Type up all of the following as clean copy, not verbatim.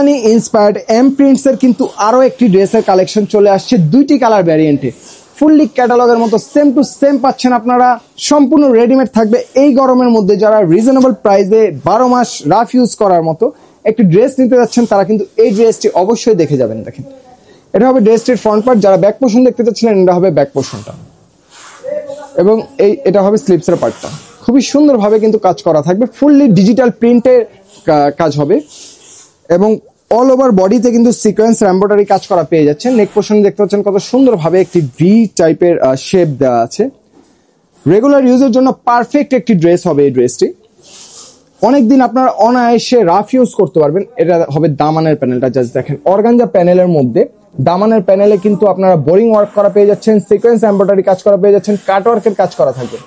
Pakistani inspired M prints এর কিন্তু আরো একটি ড্রেসের কালেকশন চলে আসছে, দুইটি কালার ভ্যারিয়েন্টে। ফুললি ক্যাটালগের মতো সেম টু সেম পাচ্ছেন আপনারা, সম্পূর্ণ রেডিমেড থাকবে। এই গরমের মধ্যে যারা রিজনেবল প্রাইসে 12 মাস রাফ ইউজ করার মতো একটি ড্রেস নিতে যাচ্ছেন, তারা কিন্তু এই ড্রেসটি অবশ্যই দেখে যাবেন। দেখেন, এটা হবে ড্রেসটির ফ্রন্ট পার্ট। যারা ব্যাক পোর্শন দেখতে চাচ্ছিলেন, এটা হবে ব্যাক পোর্শনটা, এবং এটা হবে স্লিপসের পার্টটা। খুবই সুন্দরভাবে কিন্তু কাজ করা থাকবে, ফুললি ডিজিটাল প্রিন্টের কাজ হবে, এবং অল ওভার বডিতে কিন্তু সিকোয়েন্স এমব্রয়ডারি কাজ করা পেয়ে যাচ্ছেন। নেক পোর্শন দেখতে পাচ্ছেন কত সুন্দরভাবে একটি ভি টাইপের শেপ দেওয়া আছে। রেগুলার ইউজের জন্য পারফেক্ট একটি ড্রেস হবে এই ড্রেসটি। অনেকদিন আপনারা অনায়াসে রাফ ইউজ করতে পারবেন। এটা হবে দামানের প্যানেলটা, জাস্ট দেখেন, অর্গানজা প্যানেলের মধ্যে দামানের প্যানেলে কিন্তু আপনারা বোরিং ওয়ার্ক করা পেয়ে যাচ্ছেন, সিকোয়েন্স এমব্রয়ডারি কাজ করা পেয়ে যাচ্ছেন, কাট ওয়ার্কের কাজ করা থাকবে।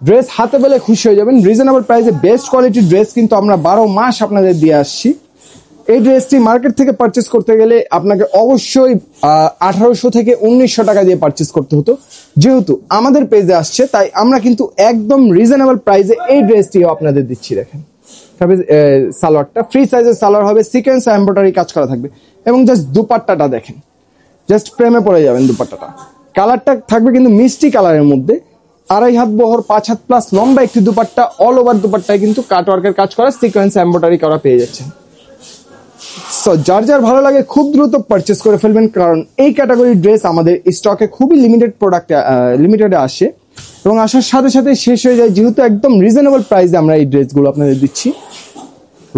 ড্রেস হাতে পেলে খুশি হয়ে যাবেন। রিজনেবল প্রাইসে বেস্ট কোয়ালিটির ড্রেস কিন্তু আমরা 12 মাস আপনাদের দিয়ে আসছি। এই ড্রেসটি মার্কেট থেকে পারচেস করতে গেলে আপনাকে অবশ্যই 1800 থেকে 1900 টাকা দিয়ে পারচেস করতে হতো। যেহেতু আমাদের পেজে আসছে, তাই আমরা কিন্তু একদম রিজনেবল প্রাইসে এই ড্রেসটিও আপনাদের দিচ্ছি। দেখেন, তবে সালোয়ারটা ফ্রি সাইজের সালোয়ার হবে, সিকোয়েন্স এমব্রয়ডারি কাজ করা থাকবে, এবং জাস্ট দুপাট্টাটা দেখেন, জাস্ট প্রেমে পড়ে যাবেন দুপাট্টাটা। কালারটা থাকবে কিন্তু মিষ্টি কালারের মধ্যে, 2.5 হাত বহর, 5 হাত প্লাস লম্বা একটি দুপাট্টা। অল ওভার দুপাট্টায় কিন্তু কাট ওয়ার্কের কাজ করা, সিকোয়েন্স এমব্রয়ডারি করা পেয়ে যাচ্ছেন। সো যার যার ভালো লাগে খুব দ্রুত পারচেস করে ফেলবেন, কারণ এই ক্যাটাগরির ড্রেস আমাদের স্টকে খুবই লিমিটেডে আসে, এবং আসার সাথে সাথে শেষ হয়ে যায়। যেহেতু একদম রিজনেবল প্রাইসে আমরা এই ড্রেসগুলো আপনাদের দিচ্ছি।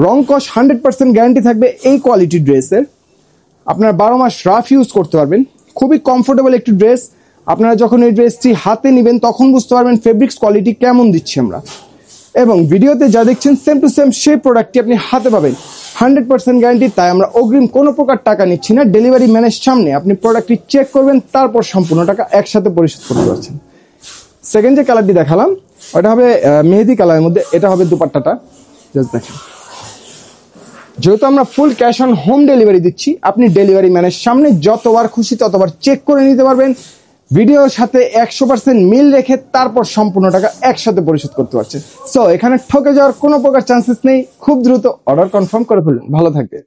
রং কস 100% গ্যারান্টি থাকবে এই কোয়ালিটির ড্রেসের। আপনারা 12 মাস রাফ ইউজ করতে পারবেন। খুবই কমফোর্টেবল একটি ড্রেস। আপনারা যখন এই ড্রেসটি হাতে নেবেন, তখন বুঝতে পারবেন ফেব্রিক্স কোয়ালিটি কেমন দিচ্ছি আমরা, এবং ভিডিওতে যা দেখছেন সেম টু সেম সেই প্রোডাক্টটি আপনি হাতে পাবেন 100% গ্যারান্টি। তাই আমরা অগ্রিম কোনো প্রকার টাকা নিচ্ছি না। ডেলিভারি ম্যানের সামনে আপনি প্রোডাক্টটি চেক করবেন, তারপর সম্পূর্ণ টাকা একসাথে পরিশোধ করতে পারছেন। সেকেন্ড যে কালারটি দেখালাম, ওটা হবে মেহেদি কালারের মধ্যে। এটা হবে দুপাট্টাটা, জাস্ট দেখেন। যেহেতু আমরা full cash on home delivery দিচ্ছি, আপনি ডেলিভারি ম্যানের সামনে যতবার খুশি ততবার চেক করে নিতে পারবেন। ভিডিওর সাথে 100% মিল রেখে তারপর সম্পূর্ণ টাকা একসাথে পরিশোধ করতে পারছেন। সো এখানে ঠকে যাওয়ার কোনো প্রকার চান্সেস নেই। খুব দ্রুত অর্ডার কনফার্ম করে ফেলুন। ভালো থাকবে।